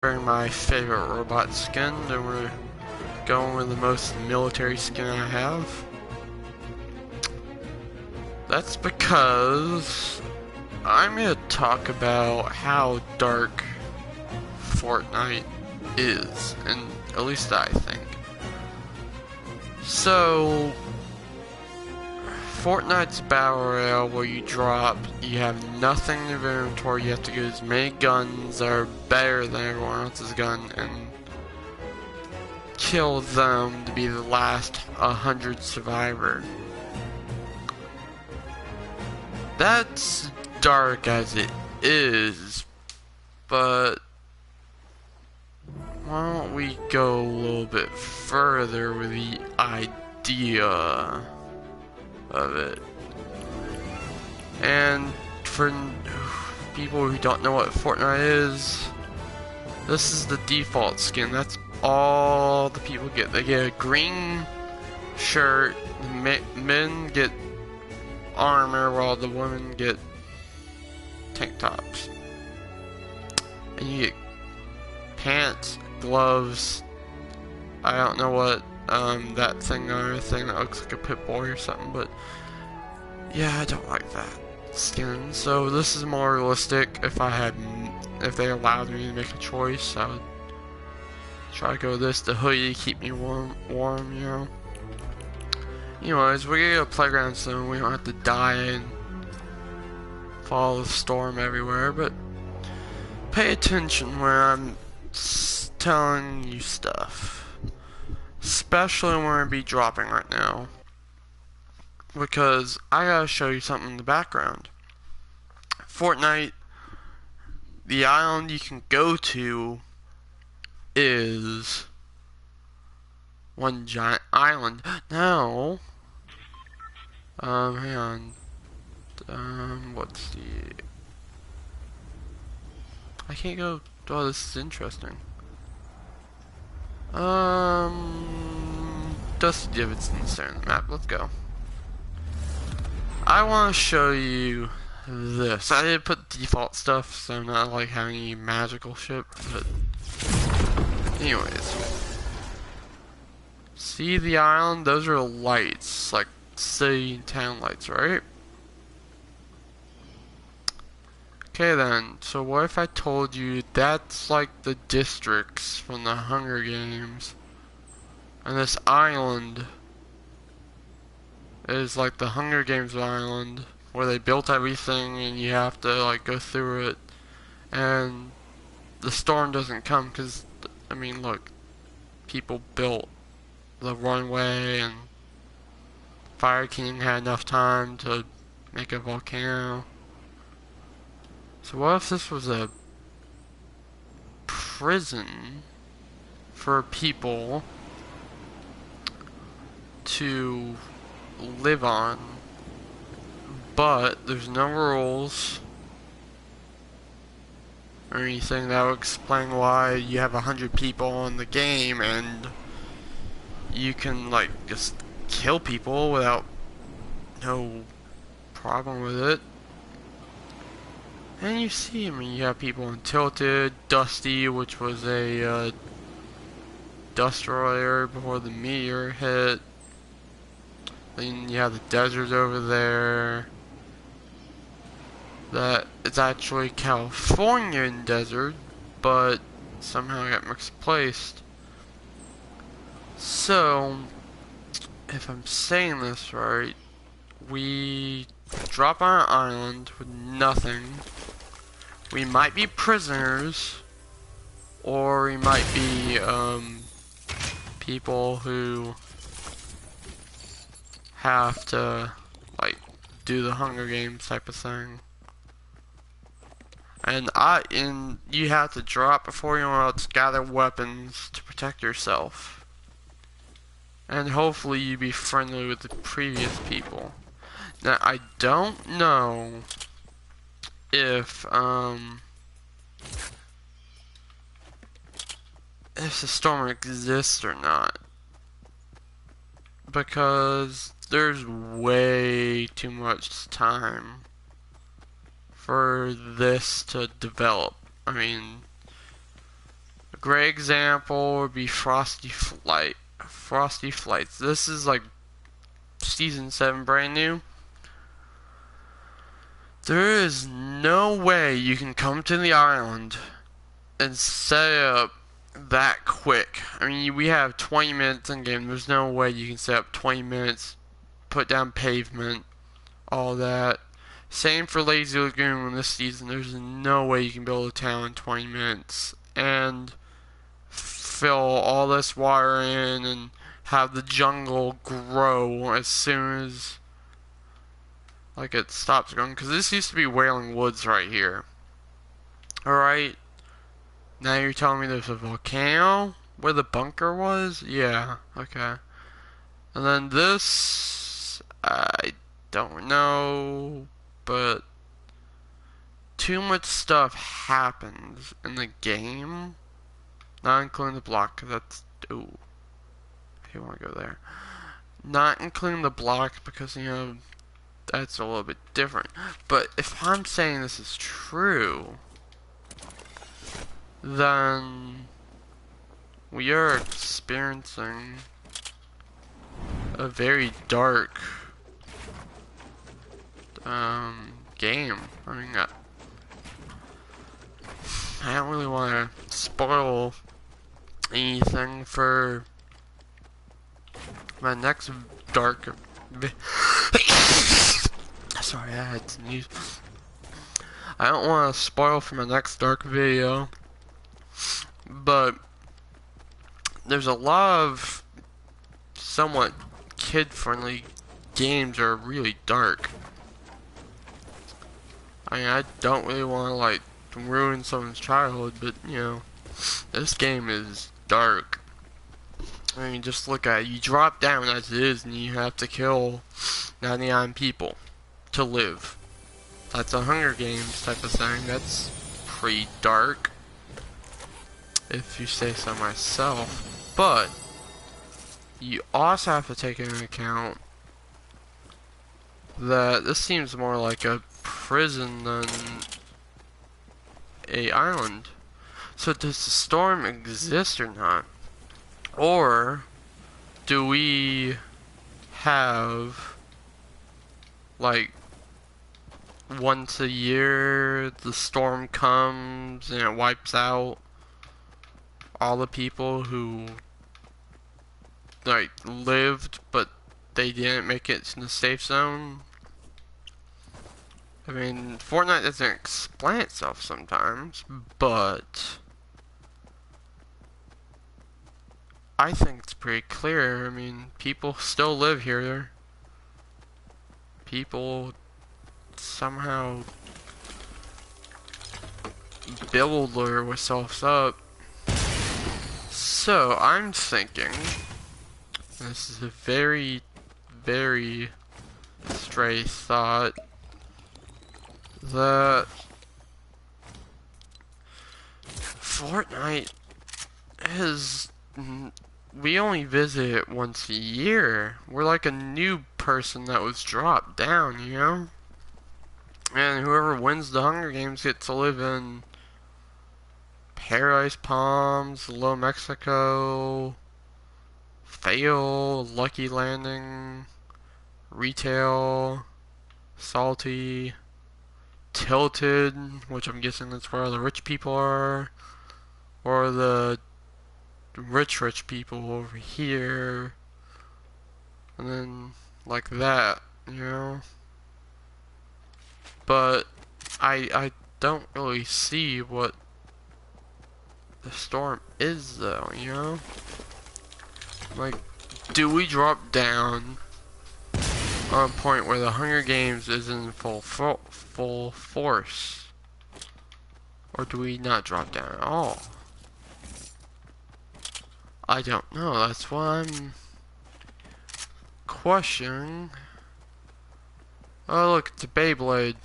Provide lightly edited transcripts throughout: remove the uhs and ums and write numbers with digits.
Wearing my favorite robot skin, and we're going with the most military skin I have. That's because I'm going to talk about how dark Fortnite is, and at least I think. So, Fortnite's battle royale where you have nothing in your inventory, you have to get as many guns that are better than everyone else's gun and kill them to be the last 100 survivor. That's dark as it is, but why don't we go a little bit further with the idea of it. And for people who don't know what Fortnite is, this is the default skin. That's all the people get. They get a green shirt, men get armor while the women get tank tops. And you get pants, gloves, I don't know what that thing that looks like a pit bull or something, but yeah, I don't like that skin. So this is more realistic. If they allowed me to make a choice, I would try to go with this. The hoodie to keep me warm, you know. Anyways, we're gonna get a playground soon. We don't have to die and follow the storm everywhere, but pay attention when I'm telling you stuff. Especially when we're gonna be dropping right now. Because I gotta show you something in the background. Fortnite, the island you can go to is one giant island. Now, hang on. What's the... I can't go... Oh, this is interesting. Dusty Davidson's there on the map. Let's go. I want to show you this. I did put default stuff, so I'm not like having any magical shit, but anyways. See the island? Those are lights, like city and town lights, right? Okay then, so what if I told you that's like the districts from the Hunger Games, and this island is like the Hunger Games island where they built everything and you have to like go through it, and the storm doesn't come because, I mean, look, people built the runway and Fire King had enough time to make a volcano. So what if this was a prison for people to live on, but there's no rules or anything that would explain why you have 100 people in the game and you can like just kill people without no problem with it. And you see, I mean, you have people in Tilted, Dusty, which was a destroyer before the meteor hit. Then you have the desert over there. That it's actually Californian desert, but somehow got misplaced. So, if I'm saying this right, we drop on an island with nothing. We might be prisoners, or we might be people who have to like do the Hunger Games type of thing. And you have to drop before you want to gather weapons to protect yourself. And hopefully you be friendly with the previous people. Now I don't know if the storm exists or not, because there's way too much time for this to develop. I mean, great example would be Frosty Flight. Frosty Flights. This is like season 7, brand new. There is no way you can come to the island and set up that quick. I mean, we have 20 minutes in game. There's no way you can set up 20 minutes, put down pavement, all that. Same for Lazy Lagoon this season. There's no way you can build a town in 20 minutes and fill all this water in and have the jungle grow as soon as like it stops going. Because this used to be Wailing Woods right here. Alright. Now you're telling me there's a volcano where the bunker was? Yeah, okay. And then this, I don't know, but too much stuff happens in the game. Not including the block, because that's, ooh, I don't want to go there. Not including the block, because, you know, that's a little bit different. But if I'm saying this is true, then we are experiencing a very dark game. I mean, I don't really want to spoil anything for my next dark sorry, I had to sneeze. I don't want to spoil for my next dark video, but there's a lot of somewhat kid-friendly games that are really dark. I mean, I don't really want to, like, ruin someone's childhood, but, you know, this game is dark. I mean, just look at it. You drop down as it is, and you have to kill 99 people to live. That's a Hunger Games type of thing. That's pretty dark, if you say so myself. But you also have to take into account that this seems more like a prison than a island. So does the storm exist or not? Or do we have, like, once a year the storm comes and it wipes out all the people who, like, lived but they didn't make it to the safe zone? I mean, Fortnite doesn't explain itself sometimes, but I think it's pretty clear. I mean, people still live here. People somehow build themselves up. So, I'm thinking, this is a very, very stray thought, that Fortnite is, we only visit it once a year. We're like a new person that was dropped down, you know? And whoever wins the Hunger Games gets to live in Paradise Palms, Little Mexico, Fail, Lucky Landing, Retail, Salty, Tilted, which I'm guessing that's where all the rich people are, or the rich people over here, and then like that, you know? But I don't really see what the storm is, though, you know? Like, do we drop down on a point where the Hunger Games is in full force? Or do we not drop down at all? I don't know, that's what I'm questioning. Oh, look, it's a Beyblade.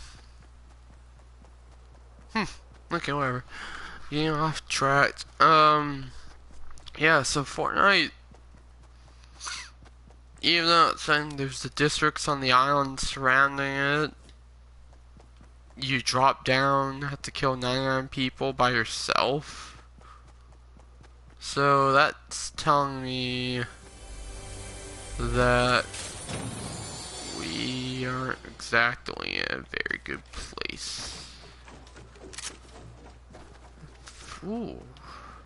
Okay, whatever. Getting off track. Yeah, so Fortnite, even though it's saying there's the districts on the island surrounding it, you drop down, have to kill 99 people by yourself. So that's telling me that we aren't exactly in a very good place. Ooh,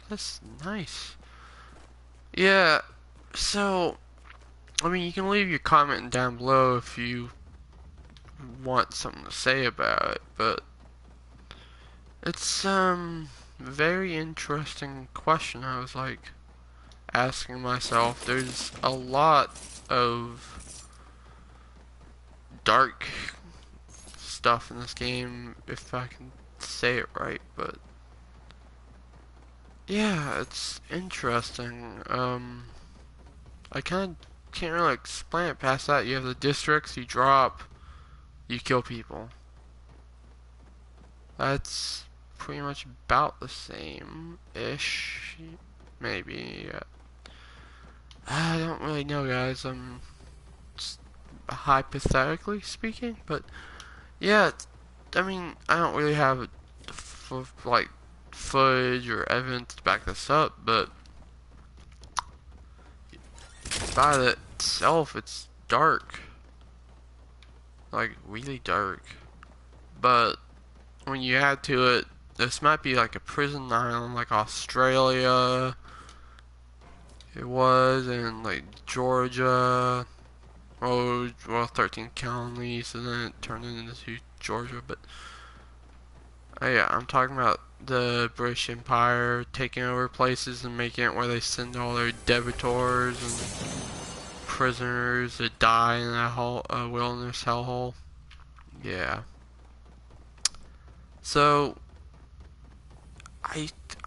that's nice. Yeah, so, I mean, you can leave your comment down below if you want something to say about it, but it's, very interesting question. I was like asking myself, there's a lot of dark stuff in this game, if I can say it right, but yeah, it's interesting. I kind of can't really explain it past that. You have the districts, you drop, you kill people. That's pretty much about the same-ish, maybe. I don't really know, guys. I'm just hypothetically speaking, but yeah, I mean, I don't really have like footage or evidence to back this up, but by itself, it's dark, like really dark. But when you add to it, this might be like a prison island, like Australia. It was, and like Georgia. Oh, well, 13 colonies, and then it turned into Georgia. But yeah, I'm talking about the British Empire taking over places and making it where they send all their debitors and prisoners to die in that wilderness hellhole. Yeah. So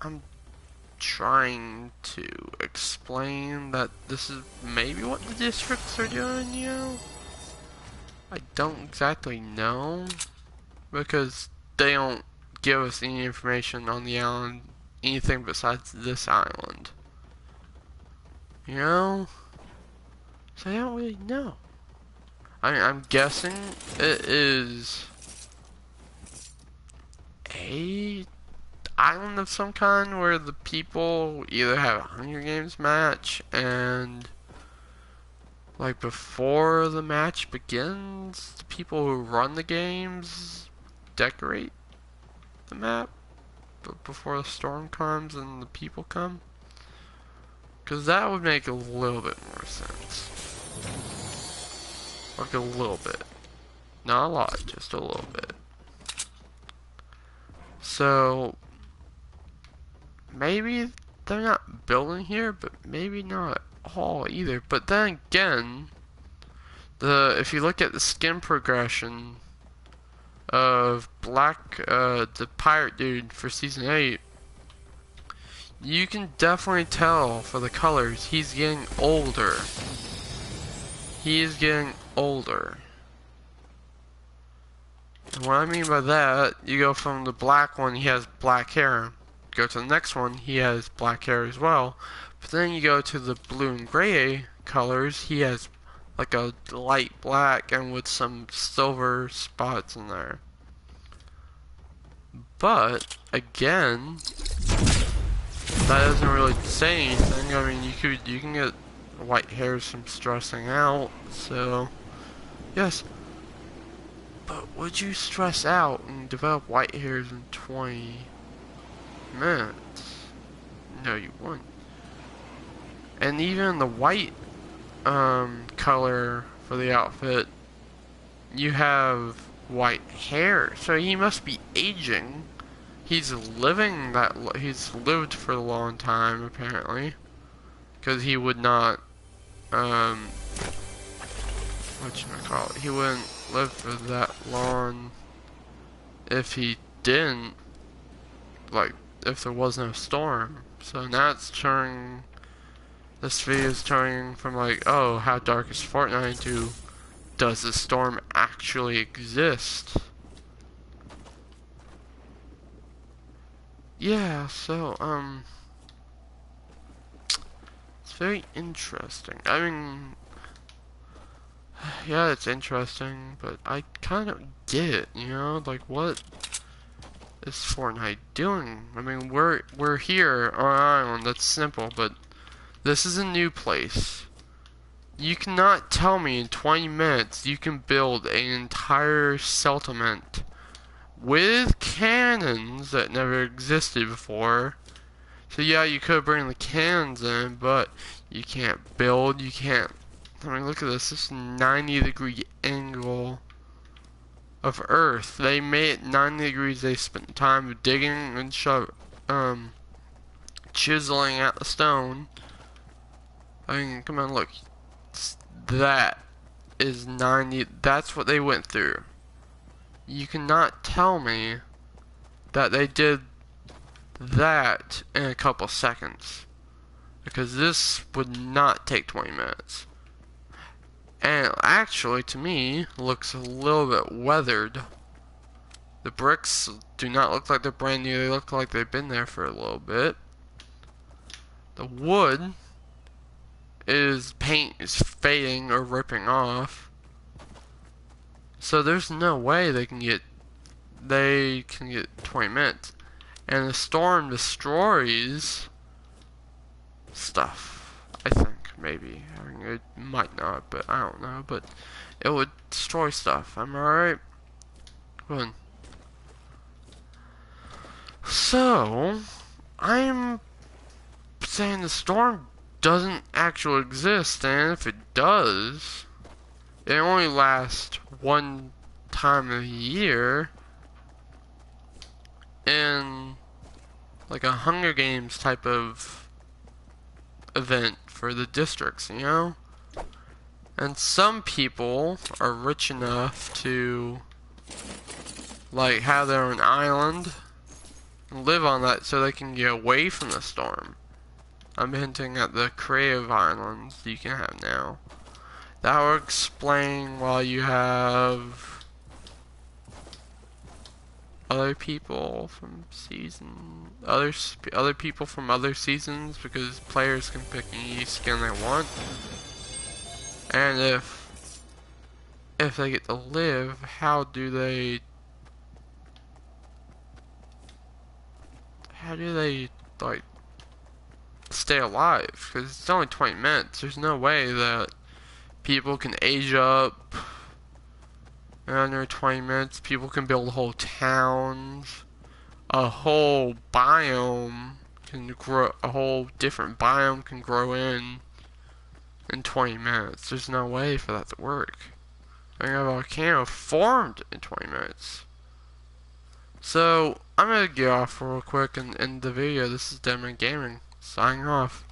I'm trying to explain that this is maybe what the districts are doing, you know? I don't exactly know, because they don't give us any information on the island, anything besides this island. You know? So I don't really know. I mean, I'm guessing it is a island of some kind where the people either have a Hunger Games match and like before the match begins, the people who run the games decorate the map before the storm comes and the people come. Because that would make a little bit more sense. Like a little bit. Not a lot, just a little bit. So, maybe they're not building here, but maybe not at all either. But then again, if you look at the skin progression of the pirate dude for season 8, you can definitely tell for the colors he's getting older. He is getting older. And what I mean by that, you go from the black one, he has black hair. Go to the next one, he has black hair as well. But then you go to the blue and gray colors, he has like a light black and with some silver spots in there. But again, that doesn't really say anything. I mean, you can get white hairs from stressing out. So yes, but would you stress out and develop white hairs in 20 minutes? No, you wouldn't. And even the white color for the outfit, you have white hair, so he must be aging. He's he's lived for a long time apparently, because he would not whatchamacallit, he wouldn't live for that long if he didn't, like, if there was no storm. So now it's turning, this video is turning from like, oh, how dark is Fortnite, to does the storm actually exist? Yeah, so, it's very interesting. I mean, yeah, it's interesting, but I kind of get it, you know? Like, what is Fortnite doing? I mean, we're here on an island. That's simple, but this is a new place. You cannot tell me in 20 minutes you can build an entire settlement with cannons that never existed before. So yeah, you could bring the cannons in, but you can't build, you can't. I mean, look at this. This 90-degree angle of Earth. They made it 90 degrees. They spent time digging and chiseling at the stone. I mean, come on, look. That is 90. That's what they went through. You cannot tell me that they did that in a couple seconds, because this would not take 20 minutes. And it actually, to me, looks a little bit weathered. The bricks do not look like they're brand new. They look like they've been there for a little bit. The wood paint is fading or ripping off. So there's no way they can get 20 minutes. And the storm destroys stuff, I think. Maybe. I mean, it might not, but I don't know. But it would destroy stuff. Am I right? Good. So, I'm saying the storm doesn't actually exist, and if it does, it only lasts one time of the year in like a Hunger Games type of event for the districts, you know? And some people are rich enough to like have their own island and live on that so they can get away from the storm. I'm hinting at the creative islands you can have now. That will explain why you have other people from other people from other seasons, because players can pick any skin they want. And if they get to live, how do they like stay alive? Because it's only 20 minutes. There's no way that people can age up in under 20 minutes. People can build whole towns. A whole biome can grow. A whole different biome can grow in 20 minutes. There's no way for that to work. I mean, a volcano formed in 20 minutes. So, I'm gonna get off real quick and end the video. This is Demon Gaming, signing off.